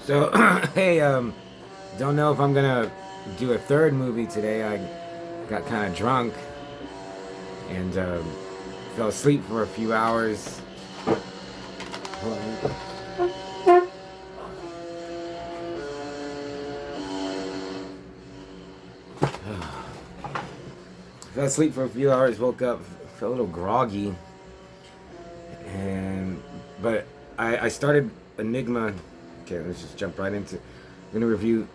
So, hey, don't know if I'm gonna do a third movie today. I got kind of drunk and fell asleep for a few hours. Hold on. Fell asleep for a few hours, woke up, felt a little groggy, and but I started Enigma. Okay, let's just jump right into. I'm gonna review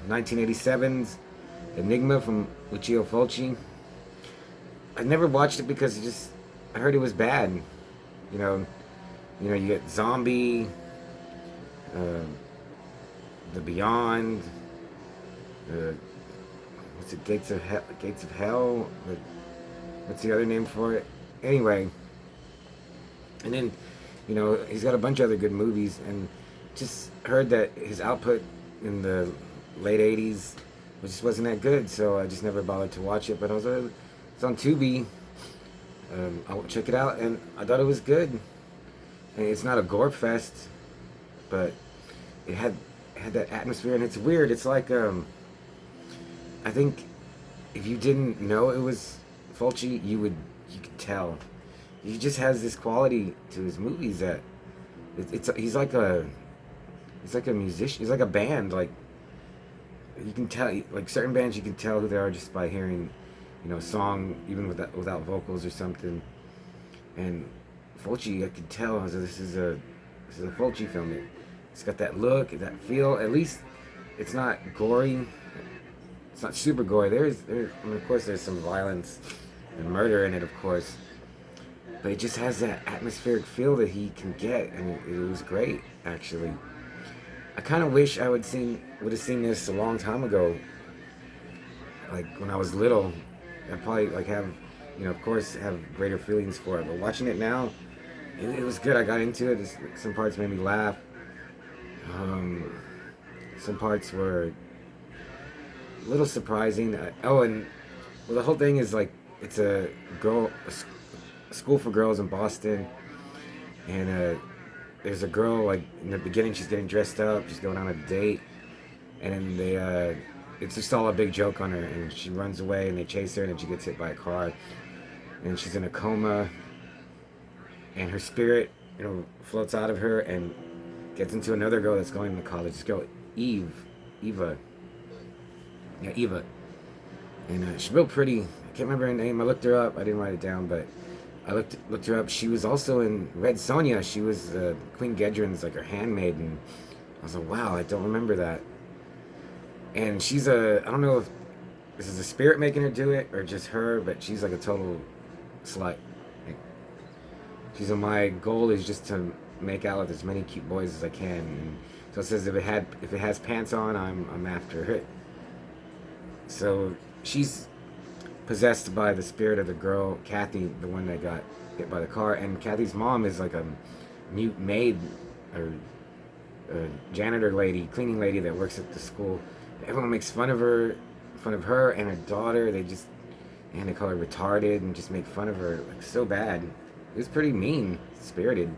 1987's Enigma from Lucio Fulci. I never watched it because I heard it was bad. You know, you get Zombie, uh, The Beyond, uh, what's it, Gates of Hell, Gates of Hell. What's the other name for it? Anyway, and then, he's got a bunch of other good movies, and just heard that his output in the late '80s just wasn't that good, so I just never bothered to watch it. But it's on Tubi. I'll check it out, and I thought it was good. And it's not a gore fest, but it had that atmosphere, and it's weird. It's like I think if you didn't know it was Fulci, you could tell. He just has this quality to his movies that he's like a musician. He's like a band. Like you can tell, like certain bands, you can tell who they are just by hearing, a song even without vocals or something. And Fulci, I could tell. I was like, this is a Fulci film. It's got that look, that feel. At least it's not gory. It's not super gory. I mean, of course, there's some violence and murder in it, of course. But it just has that atmospheric feel that he can get, and it was great, actually. I kind of wish would have seen this a long time ago, like when I was little. I probably like have, of course, have greater feelings for it. But watching it now, it was good. I got into it. Some parts made me laugh. Some parts were a little surprising. And well, the whole thing is like it's a school for girls in Boston, and there's a girl like in the beginning. She's getting dressed up. She's going on a date, and then it's just all a big joke on her, and she runs away, and they chase her, and then she gets hit by a car, and she's in a coma, and her spirit, floats out of her and gets into another girl that's going to college. This girl, Eva, yeah, Eva, and she's real pretty. I can't remember her name. I looked her up. I didn't write it down, but I looked her up. She was also in Red Sonja. She was Queen Gedron's like her handmaid, and I was like, wow, I don't remember that. And I don't know if this is a spirit making her do it or just her, but she's like a total slut. Like, she's my goal is just to make out with as many cute boys as I can. And so it says if it has pants on, I'm after it. So she's possessed by the spirit of the girl Kathy, the one that got hit by the car, and Kathy's mom is like a mute maid or a janitor lady, cleaning lady that works at the school. Everyone makes fun of her, and her daughter. They call her retarded and just make fun of her like so bad. It was pretty mean spirited.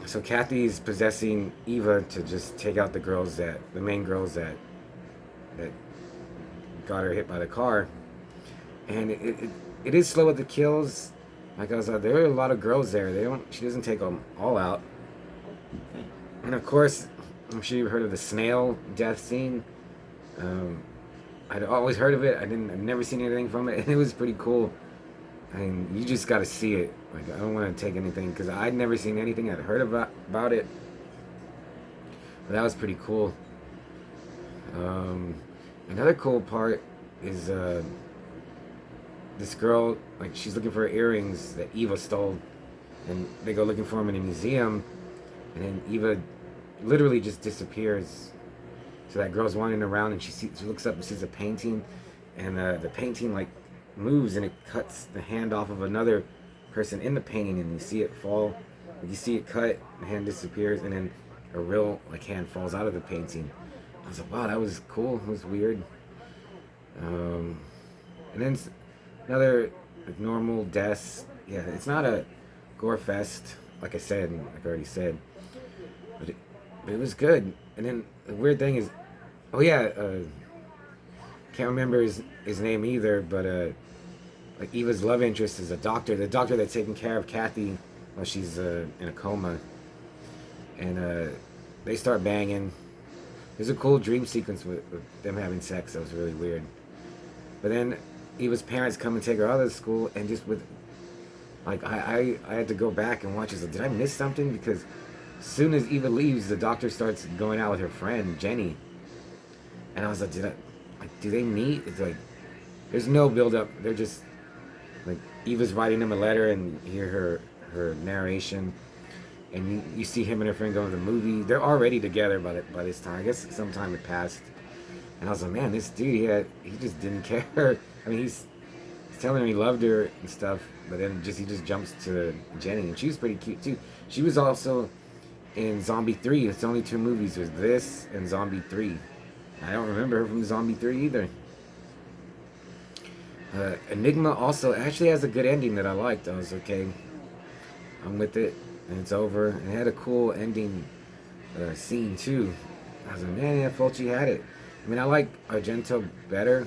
So Kathy's possessing Eva to just take out the main girls that got her hit by the car. And it is slow with the kills. Like I was like, there are a lot of girls there. She doesn't take them all out. And of course, I'm sure you've heard of the snail death scene. I'd always heard of it. I've never seen anything from it, and it was pretty cool. I mean, you just got to see it. Like, I don't want to take anything because I'd never seen anything. I'd heard about it, but that was pretty cool. Another cool part is this girl, like, she's looking for her earrings that Eva stole, and they go looking for them in a museum, and then Eva literally just disappears. So that girl's wandering around, and she looks up and sees a painting, and the painting like moves, and it cuts the hand off of another person in the painting, and you see it fall. You see it cut, the hand disappears, and then a real like hand falls out of the painting. I was like, wow, that was cool. It was weird. And then another like, normal deaths. Yeah, it's not a gore fest, like I already said, but It was good. And then the weird thing is, oh yeah, can't remember his name either, but like Eva's love interest is a doctor, the doctor that's taking care of Kathy while she's in a coma, and they start banging. There's a cool dream sequence with them having sex that was really weird. But then Eva's parents come and take her out of school, and just with like I had to go back and watch this. Did I miss something? Because as soon as Eva leaves, the doctor starts going out with her friend Jenny, and I was like, do they meet? It's like there's no build up. They're just like Eva's writing him a letter, and you hear her narration, and you see him and her friend going to the movie. They're already together by this time. I guess some time had passed, and I was like, man, this dude, he just didn't care. I mean, he's telling her he loved her and stuff, but then he just jumps to Jenny, and she was pretty cute too. She was also in Zombie 3. It's only two movies. There's this and Zombie 3. I don't remember her from Zombie 3 either. Enigma also actually has a good ending that I liked. I was okay. I'm with it, and it's over. And it had a cool ending scene too. I was like, man, yeah, Fulci had it. I mean, I like Argento better.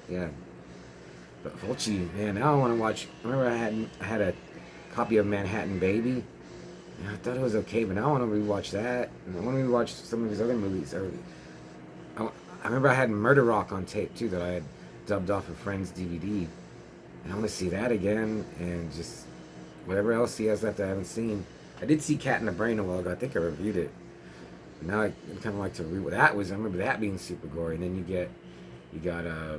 Yeah, but Fulci, man, now I want to watch. Remember, I had a copy of Manhattan Baby. And I thought it was okay, but now I want to rewatch that. And I want to rewatch some of his other movies. I remember I had Murder Rock on tape too that I had dubbed off a friend's DVD. And I want to see that again, and just whatever else he has left I haven't seen. I did see Cat in the Brain a while ago. I think I reviewed it. But now I kind of like to read what that was. I remember that being super gory. And then you got a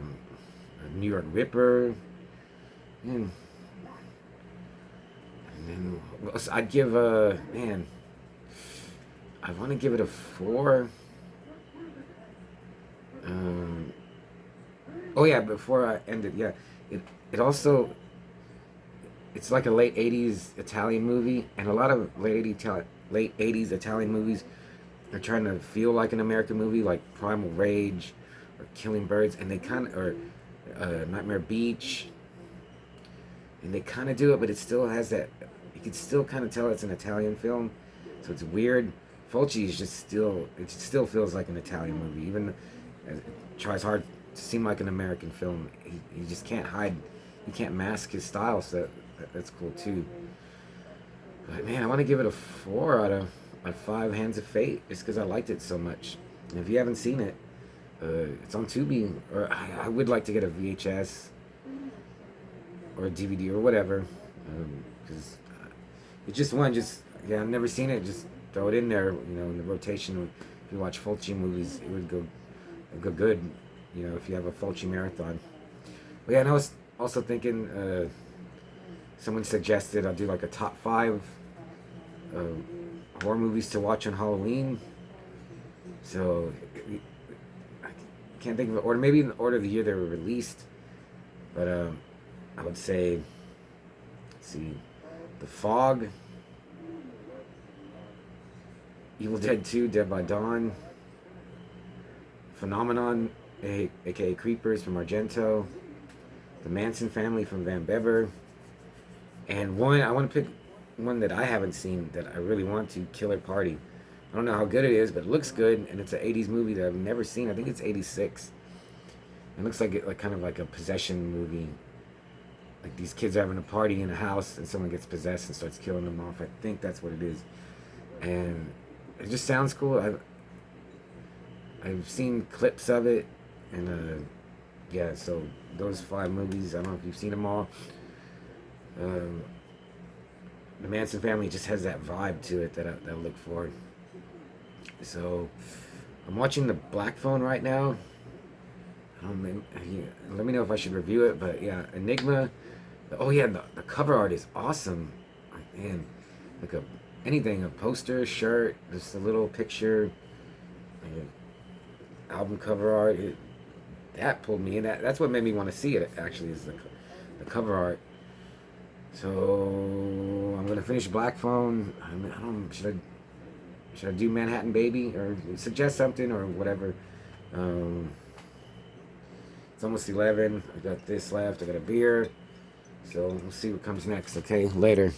New York Ripper, and then I'd give man, I want to give it a 4. Oh yeah, before I end it, yeah, it also it's like a late '80s Italian movie, and a lot of late '80s Italian movies are trying to feel like an American movie, like Primal Rage or Killing Birds, and they kind of or Nightmare Beach, and they kind of do it, but it still has that. You can still kind of tell it's an Italian film, so it's weird. Fulci is just still, it still feels like an Italian movie, even as it tries hard to seem like an American film. He just can't hide, he can't mask his style, so that's cool too. But man, I want to give it a 4 out of 5 Hands of Fate, just because I liked it so much. And if you haven't seen it, it's on Tubi, or I would like to get a VHS or a DVD or whatever, because it's just one. Yeah, I've never seen it. Just throw it in there, in the rotation. If you watch Fulci movies, it would go good, if you have a Fulci marathon. But yeah, and I was also thinking, someone suggested I'll do like a top 5 horror movies to watch on Halloween. So I can't think of an order. Maybe in the order of the year they were released. But I would say, let's see, The Fog, Evil Dead 2, Dead by Dawn, Phenomenon, aka Creepers from Argento, The Manson Family from Van Bever, and I want to pick one that I haven't seen that I really want to, Killer Party. I don't know how good it is, but it looks good, and it's an 80s movie that I've never seen. I think it's 86. It looks like kind of like a possession movie. Like these kids are having a party in a house, and someone gets possessed and starts killing them off. I think that's what it is, and it just sounds cool. I've seen clips of it, and yeah. So those 5 movies, I don't know if you've seen them all. The Manson Family just has that vibe to it that I look for. So I'm watching The Black Phone right now. Let me know if I should review it, but yeah, Enigma. Oh yeah, the cover art is awesome. Man, like anything, a poster, shirt, just a little picture, album cover art. That pulled me in. That's what made me want to see it. Actually, is the cover art. So I'm gonna finish Black Phone. I don't. Should I do Manhattan Baby or suggest something or whatever? It's almost 11. I got this left. I got a beer. So we'll see what comes next. Okay, later.